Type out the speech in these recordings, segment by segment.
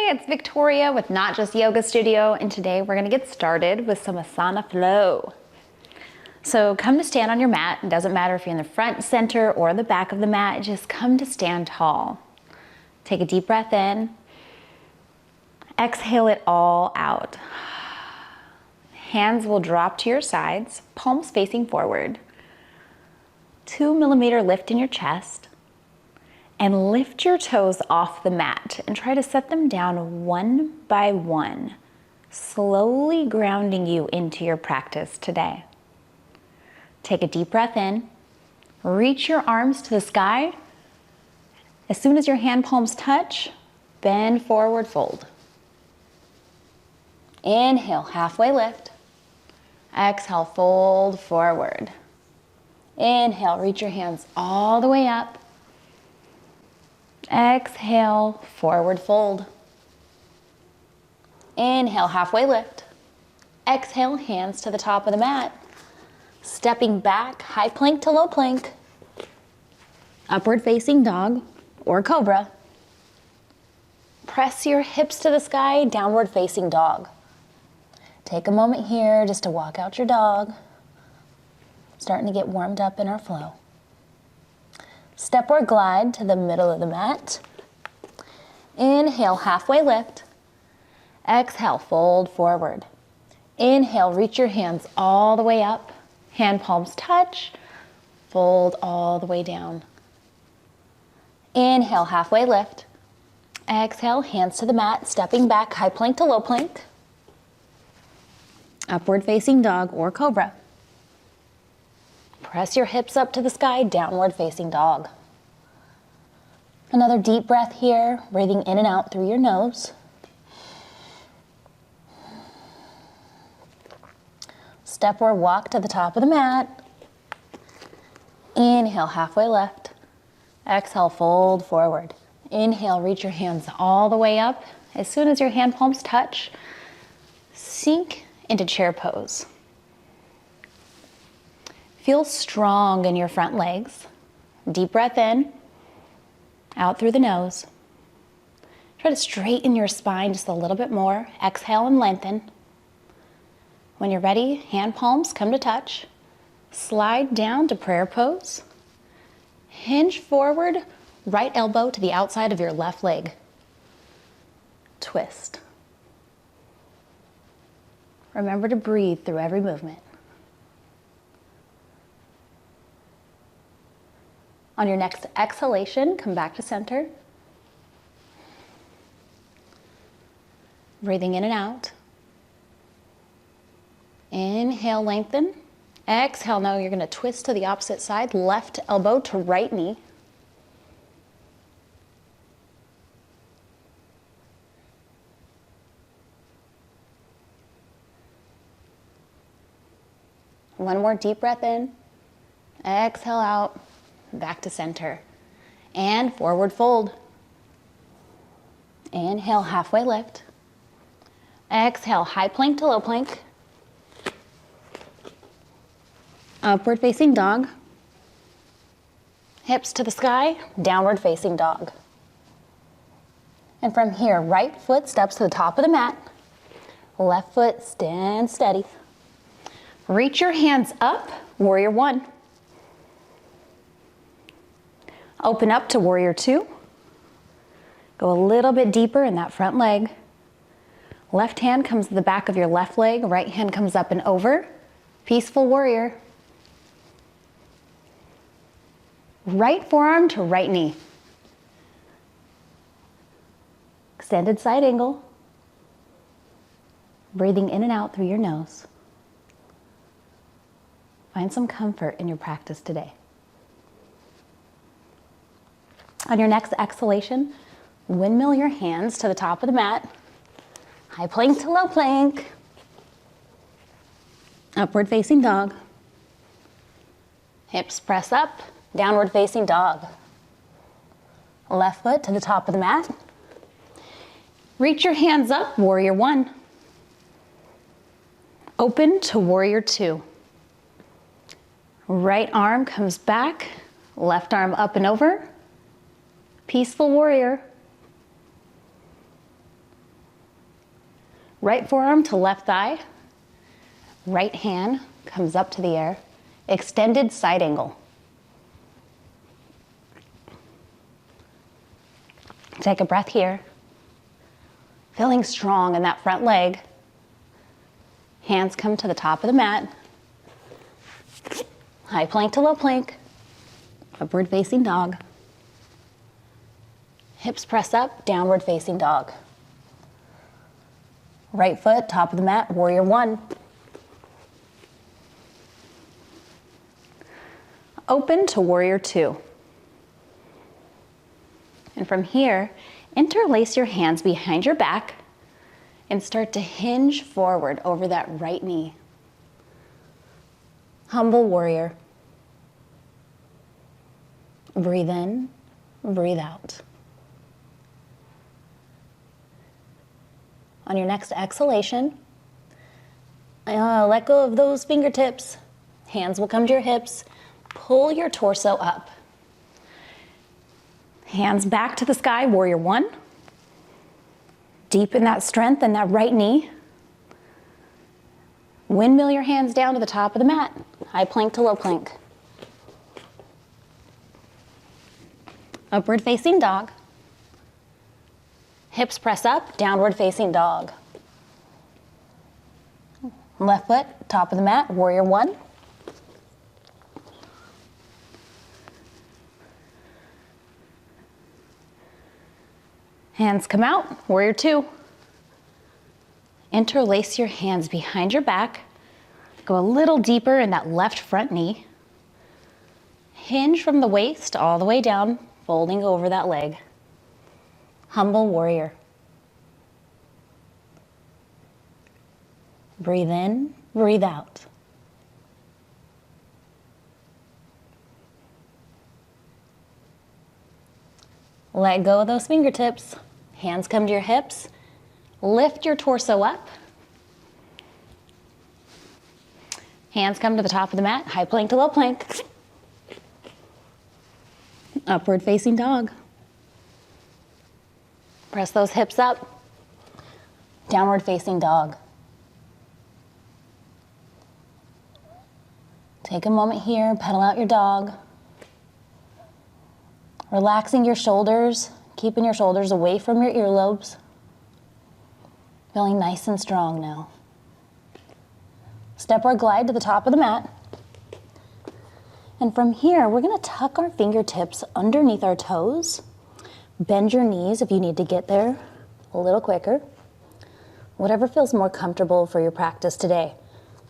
Hey, it's Victoria with Not Just Yoga Studio, and today we're going to get started with some asana flow. So come to stand on your mat. It doesn't matter if you're in the front, center, or the back of the mat, just come to stand tall. Take a deep breath in. Exhale it all out. Hands will drop to your sides, palms facing forward. 2 millimeter lift in your chest. And lift your toes off the mat and try to set them down one by one, slowly grounding you into your practice today. Take a deep breath in, reach your arms to the sky. As soon as your hand palms touch, bend forward, fold. Inhale, halfway lift. Exhale, fold forward. Inhale, reach your hands all the way up. Exhale, forward fold. Inhale, halfway lift. Exhale, hands to the top of the mat. Stepping back, high plank to low plank. Upward facing dog or cobra. Press your hips to the sky, downward facing dog. Take a moment here just to walk out your dog. Starting to get warmed up in our flow. Step or glide to the middle of the mat. Inhale, halfway lift. Exhale, fold forward. Inhale, reach your hands all the way up. Hand palms touch. Fold all the way down. Inhale, halfway lift. Exhale, hands to the mat, stepping back, high plank to low plank. Upward facing dog or cobra. Press your hips up to the sky, downward facing dog. Another deep breath here, breathing in and out through your nose. Step or walk to the top of the mat. Inhale, halfway left. Exhale, fold forward. Inhale, reach your hands all the way up. As soon as your hand palms touch, sink into chair pose. Feel strong in your front legs. Deep breath in, out through the nose. Try to straighten your spine just a little bit more. Exhale and lengthen. When you're ready, hand palms come to touch. Slide down to prayer pose. Hinge forward, right elbow to the outside of your left leg. Twist. Remember to breathe through every movement. On your next exhalation, come back to center. Breathing in and out. Inhale, lengthen. Exhale, now you're going to twist to the opposite side, left elbow to right knee. One more deep breath in. Exhale out. Back to center. And forward fold. Inhale, halfway lift. Exhale, high plank to low plank. Upward facing dog. Hips to the sky, downward facing dog. And from here, right foot steps to the top of the mat. Left foot stand steady. Reach your hands up, warrior one. Open up to warrior two. Go a little bit deeper in that front leg. Left hand comes to the back of your left leg. Right hand comes up and over. Peaceful warrior. Right forearm to right knee. Extended side angle. Breathing in and out through your nose. Find some comfort in your practice today. On your next exhalation, windmill your hands to the top of the mat. High plank to low plank. Upward facing dog. Hips press up, downward facing dog. Left foot to the top of the mat. Reach your hands up, warrior one. Open to warrior two. Right arm comes back, left arm up and over. Peaceful warrior. Right forearm to left thigh. Right hand comes up to the air. Extended side angle. Take a breath here. Feeling strong in that front leg. Hands come to the top of the mat. High plank to low plank. Upward facing dog. Hips press up, downward facing dog. Right foot, top of the mat, warrior one. Open to warrior two. And from here, interlace your hands behind your back and start to hinge forward over that right knee. Humble warrior. Breathe in, breathe out. On your next exhalation, let go of those fingertips. Hands will come to your hips. Pull your torso up. Hands back to the sky, warrior one. Deepen that strength in that right knee. Windmill your hands down to the top of the mat. High plank to low plank. Upward facing dog. Hips press up, downward facing dog. Left foot, top of the mat, warrior one. Hands come out, warrior two. Interlace your hands behind your back. Go a little deeper in that left front knee. Hinge from the waist all the way down, folding over that leg. Humble warrior. Breathe in, breathe out. Let go of those fingertips. Hands come to your hips. Lift your torso up. Hands come to the top of the mat. High plank to low plank. Upward facing dog. Press those hips up. Downward facing dog. Take a moment here, pedal out your dog. Relaxing your shoulders, keeping your shoulders away from your earlobes. Feeling nice and strong now. Step or glide to the top of the mat. And from here, we're gonna tuck our fingertips underneath our toes. Bend your knees if you need to get there a little quicker. Whatever feels more comfortable for your practice today.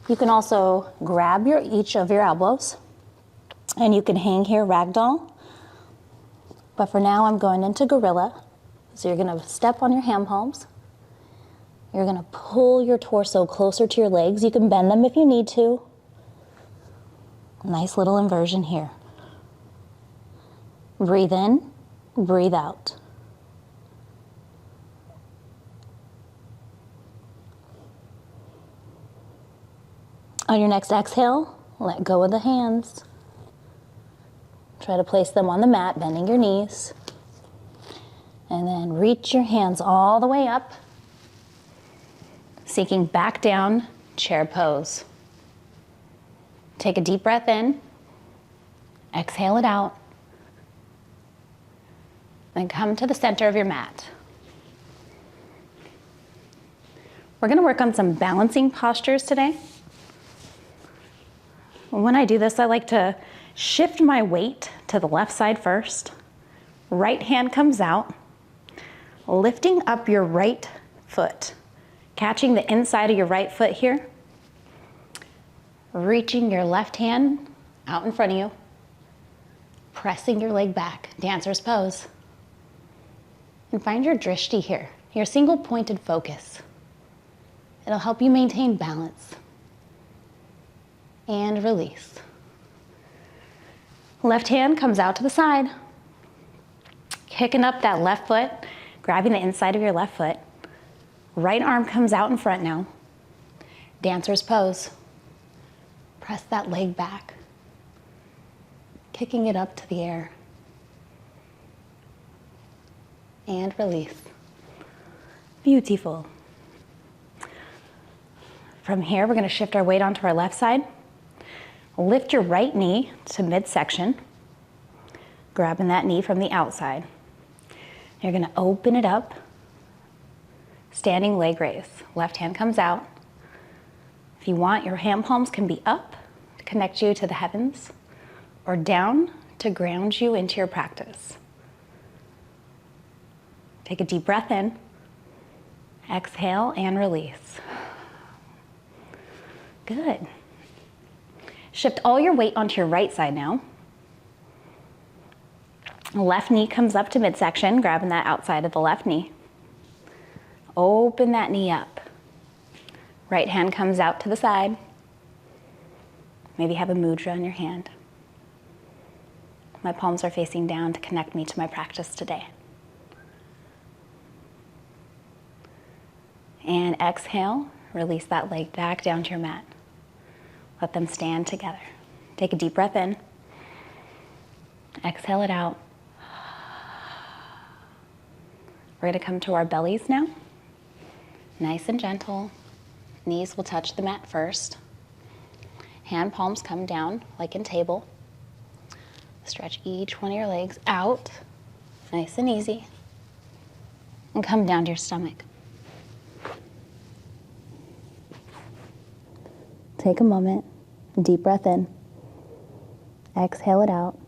You can also grab each of your elbows and you can hang here ragdoll. But for now, I'm going into gorilla. So you're gonna step on your hand palms. You're gonna pull your torso closer to your legs. You can bend them if you need to. Nice little inversion here. Breathe in, breathe out. On your next exhale, let go of the hands. Try to place them on the mat, bending your knees. And then reach your hands all the way up, sinking back down, chair pose. Take a deep breath in, exhale it out, then come to the center of your mat. We're gonna work on some balancing postures today. When I do this, I like to shift my weight to the left side first. Right hand comes out, lifting up your right foot, catching the inside of your right foot here, reaching your left hand out in front of you, pressing your leg back, dancer's pose. And find your drishti here, your single pointed focus. It'll help you maintain balance. And release. Left hand comes out to the side. Kicking up that left foot, grabbing the inside of your left foot. Right arm comes out in front now. Dancer's pose. Press that leg back. Kicking it up to the air. And release. Beautiful. From here, we're gonna shift our weight onto our left side. Lift your right knee to midsection, grabbing that knee from the outside. You're gonna open it up, standing leg raise. Left hand comes out. If you want, your hand palms can be up to connect you to the heavens, or down to ground you into your practice. Take a deep breath in, exhale and release. Good. Shift all your weight onto your right side now. Left knee comes up to midsection, grabbing that outside of the left knee. Open that knee up. Right hand comes out to the side. Maybe have a mudra in your hand. My palms are facing down to connect me to my practice today. And exhale, release that leg back down to your mat. Let them stand together. Take a deep breath in. Exhale it out. We're gonna come to our bellies now. Nice and gentle. Knees will touch the mat first. Hand palms come down like in table. Stretch each one of your legs out, nice and easy. And come down to your stomach. Take a moment, deep breath in. Exhale it out.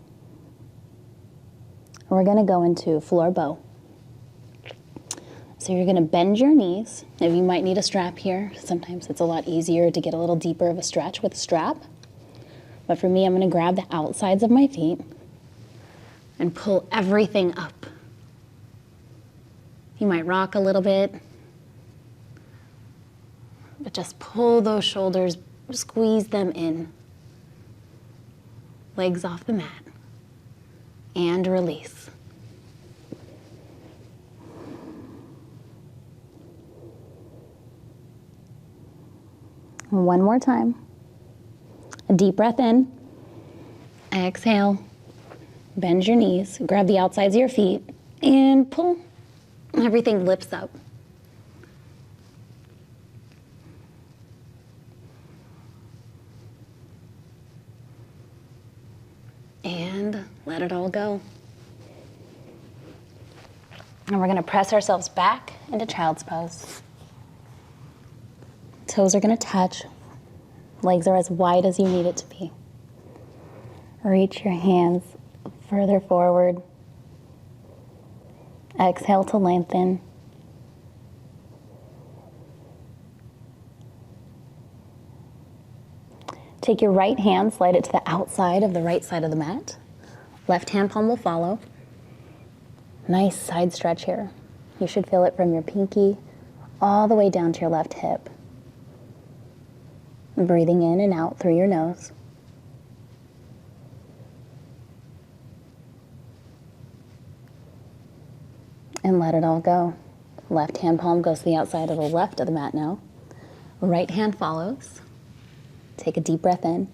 We're gonna go into floor bow. So you're gonna bend your knees. If you might need a strap here, sometimes it's a lot easier to get a little deeper of a stretch with a strap. But for me, I'm gonna grab the outsides of my feet and pull everything up. You might rock a little bit, but just pull those shoulders, squeeze them in. Legs off the mat, and release. One more time. A deep breath in. Exhale. Bend your knees. Grab the outsides of your feet and pull. Everything lifts up. And let it all go. And we're going to press ourselves back into child's pose. Toes are going to touch. Legs are as wide as you need it to be. Reach your hands further forward. Exhale to lengthen. Take your right hand, slide it to the outside of the right side of the mat. Left hand palm will follow. Nice side stretch here. You should feel it from your pinky all the way down to your left hip. Breathing in and out through your nose. And let it all go. Left hand palm goes to the outside of the left of the mat now. Right hand follows. Take a deep breath in.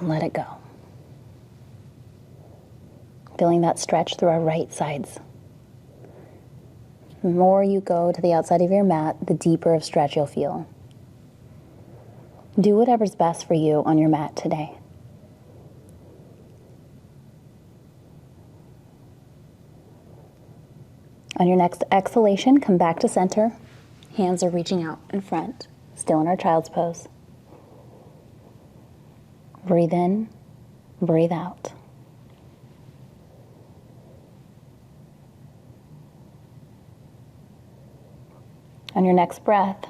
Let it go. Feeling that stretch through our right sides. The more you go to the outside of your mat, the deeper of stretch you'll feel. Do whatever's best for you on your mat today. On your next exhalation, come back to center. Hands are reaching out in front, still in our child's pose. Breathe in, breathe out. On your next breath,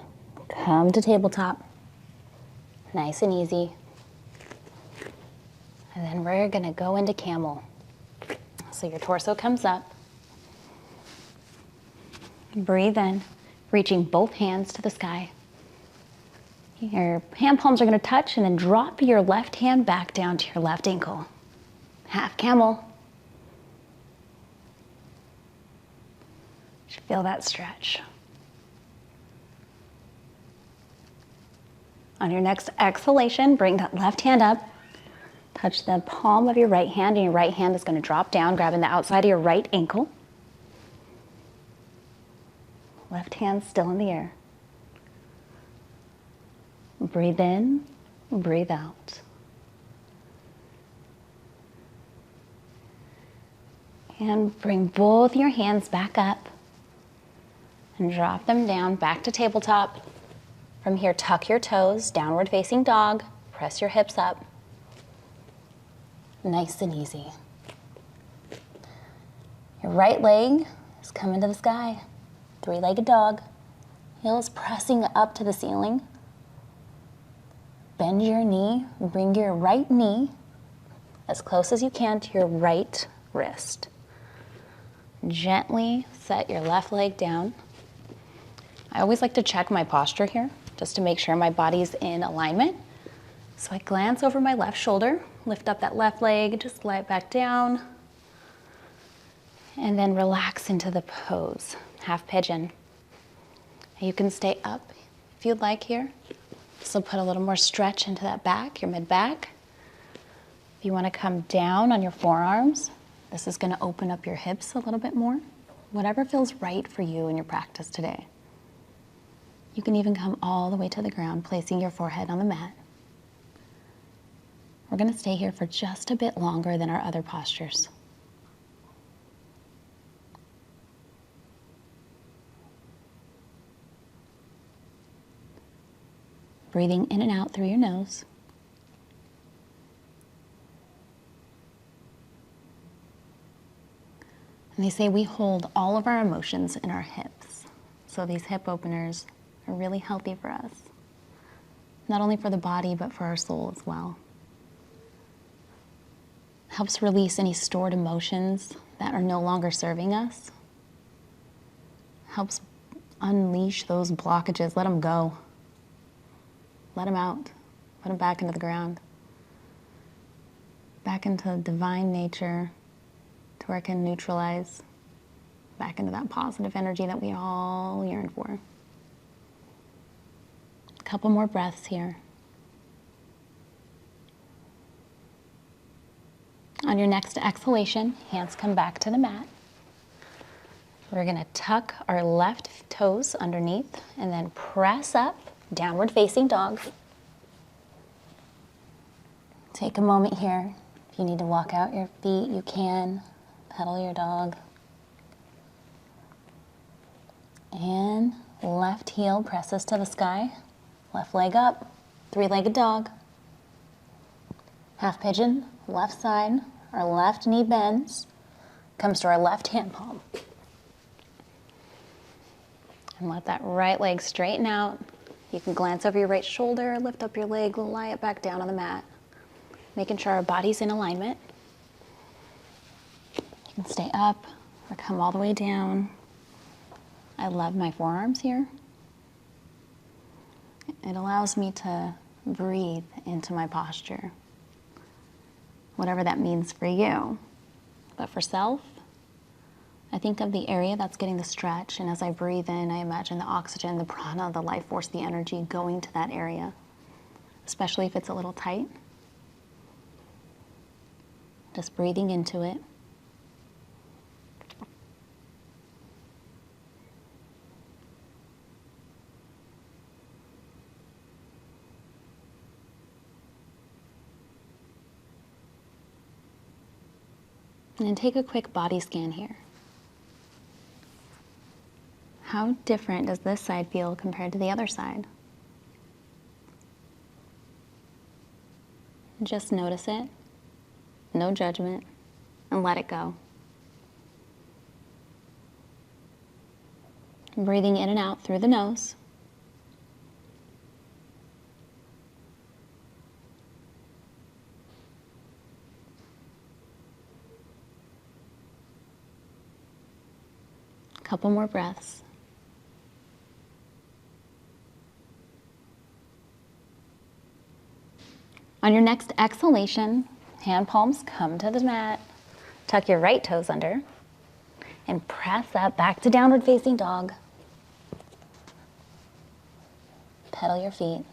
come to tabletop. Nice and easy. And then we're gonna go into camel. So your torso comes up. Breathe in, reaching both hands to the sky. Your hand palms are gonna touch and then drop your left hand back down to your left ankle. Half camel. Just feel that stretch. On your next exhalation, bring that left hand up. Touch the palm of your right hand, and your right hand is going to drop down, grabbing the outside of your right ankle. Left hand still in the air. Breathe in, breathe out. And bring both your hands back up and drop them down back to tabletop. From here, tuck your toes, downward facing dog, press your hips up. Nice and easy. Your right leg is coming to the sky, three-legged dog. Heels pressing up to the ceiling. Bend your knee, bring your right knee as close as you can to your right wrist. Gently set your left leg down. I always like to check my posture here, just to make sure my body's in alignment. So I glance over my left shoulder, lift up that left leg, just lie it back down, and then relax into the pose, half pigeon. You can stay up if you'd like here. So put a little more stretch into that back, your mid-back. If you want to come down on your forearms, this is going to open up your hips a little bit more. Whatever feels right for you in your practice today. You can even come all the way to the ground, placing your forehead on the mat. We're going to stay here for just a bit longer than our other postures. Breathing in and out through your nose. And they say we hold all of our emotions in our hips. So these hip openers are really healthy for us. Not only for the body, but for our soul as well. Helps release any stored emotions that are no longer serving us. Helps unleash those blockages, let them go. Let them out, put them back into the ground. Back into divine nature, to where it can neutralize, back into that positive energy that we all yearn for. A couple more breaths here. On your next exhalation, hands come back to the mat. We're gonna tuck our left toes underneath and then press up, downward facing dog. Take a moment here. If you need to walk out your feet, you can. Pedal your dog. And left heel presses to the sky. Left leg up, three-legged dog. Half pigeon, left side. Our left knee bends, comes to our left hand palm. And let that right leg straighten out. You can glance over your right shoulder, lift up your leg, lie it back down on the mat. Making sure our body's in alignment. You can stay up or come all the way down. I love my forearms here. It allows me to breathe into my posture. Whatever that means for you. But for self, I think of the area that's getting the stretch, and as I breathe in, I imagine the oxygen, the prana, the life force, the energy going to that area, especially if it's a little tight. Just breathing into it. And then take a quick body scan here. How different does this side feel compared to the other side? Just notice it, no judgment, and let it go. Breathing in and out through the nose. Couple more breaths. On your next exhalation, hand palms come to the mat. Tuck your right toes under and press up back to downward facing dog. Pedal your feet.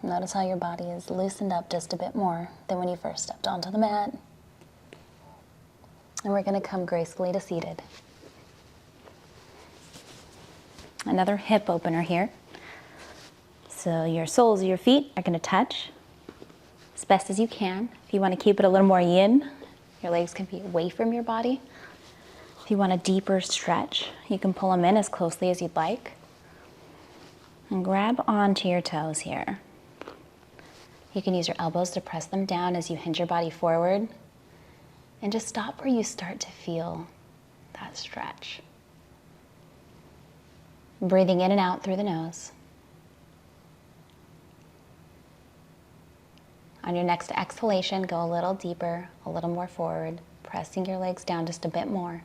Notice how your body is loosened up just a bit more than when you first stepped onto the mat. And we're going to come gracefully to seated. Another hip opener here. So your soles of your feet are gonna touch as best as you can. If you wanna keep it a little more yin, your legs can be away from your body. If you want a deeper stretch, you can pull them in as closely as you'd like. And grab onto your toes here. You can use your elbows to press them down as you hinge your body forward. And just stop where you start to feel that stretch. Breathing in and out through the nose. On your next exhalation, go a little deeper, a little more forward, pressing your legs down just a bit more.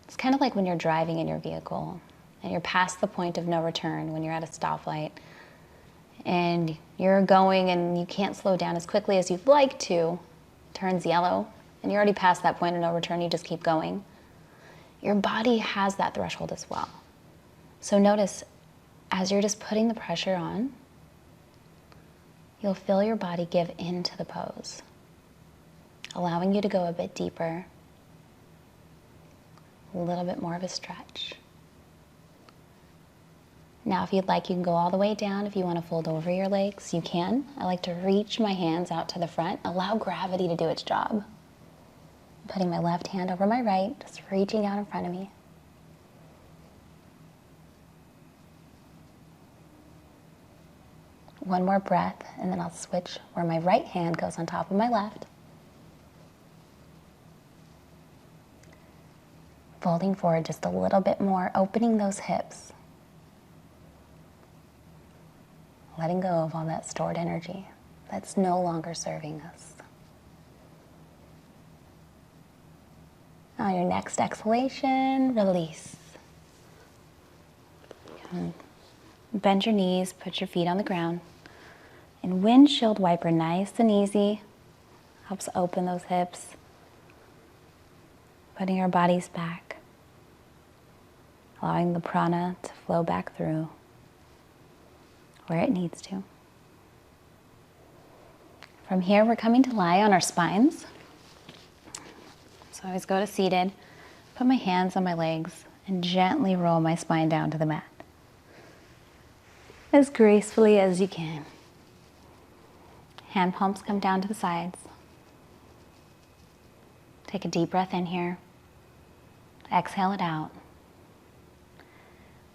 It's kind of like when you're driving in your vehicle and you're past the point of no return when you're at a stoplight and you're going and you can't slow down as quickly as you'd like to. It turns yellow and you're already past that point of no return, you just keep going. Your body has that threshold as well. So notice as you're just putting the pressure on, you'll feel your body give into the pose, allowing you to go a bit deeper, a little bit more of a stretch. Now, if you'd like, you can go all the way down. If you want to fold over your legs, you can. I like to reach my hands out to the front, allow gravity to do its job. I'm putting my left hand over my right, just reaching out in front of me. One more breath, and then I'll switch where my right hand goes on top of my left. Folding forward just a little bit more, opening those hips. Letting go of all that stored energy that's no longer serving us. On your next exhalation, release. Bend your knees, put your feet on the ground. And windshield wiper, nice and easy. Helps open those hips. Putting our bodies back. Allowing the prana to flow back through where it needs to. From here, we're coming to lie on our spines. So I always go to seated, put my hands on my legs, and gently roll my spine down to the mat. As gracefully as you can. Hand palms come down to the sides. Take a deep breath in here. Exhale it out.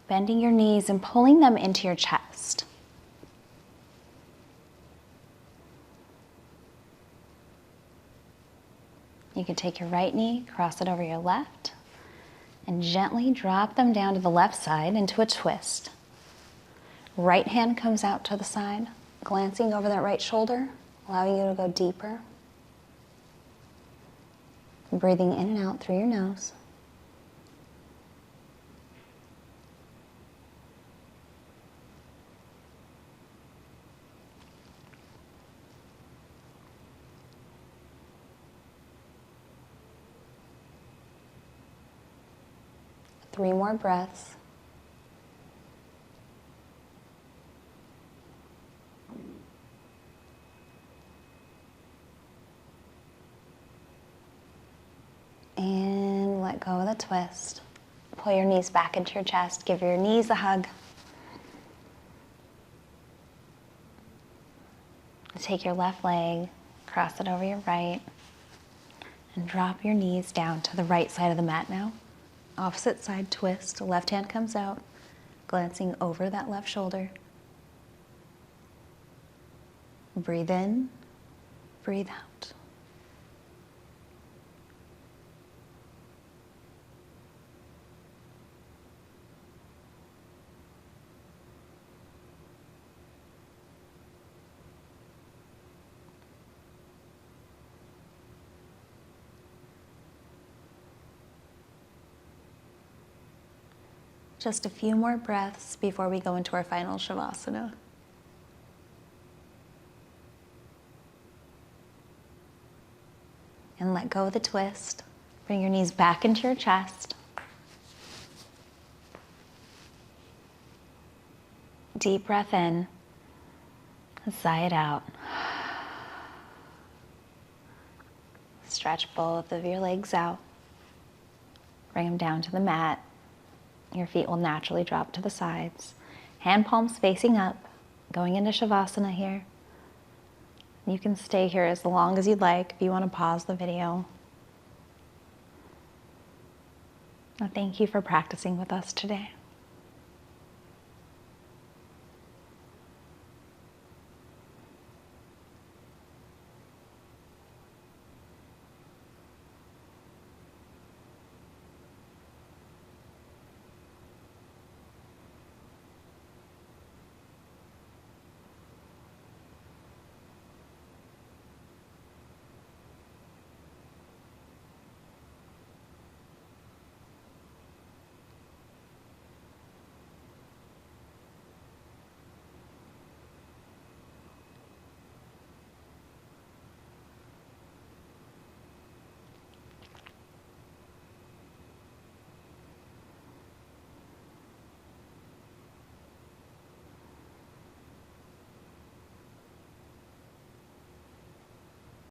Bending your knees and pulling them into your chest. You can take your right knee, cross it over your left, and gently drop them down to the left side into a twist. Right hand comes out to the side, glancing over that right shoulder, allowing you to go deeper. Breathing in and out through your nose. Three more breaths. And let go of the twist. Pull your knees back into your chest. Give your knees a hug. Take your left leg, cross it over your right, and drop your knees down to the right side of the mat now. Opposite side twist, left hand comes out, glancing over that left shoulder. Breathe in, breathe out. Just a few more breaths before we go into our final Shavasana. And let go of the twist. Bring your knees back into your chest. Deep breath in. And sigh it out. Stretch both of your legs out. Bring them down to the mat. Your feet will naturally drop to the sides. Hand palms facing up, going into Shavasana here. You can stay here as long as you'd like if you want to pause the video. Thank you for practicing with us today.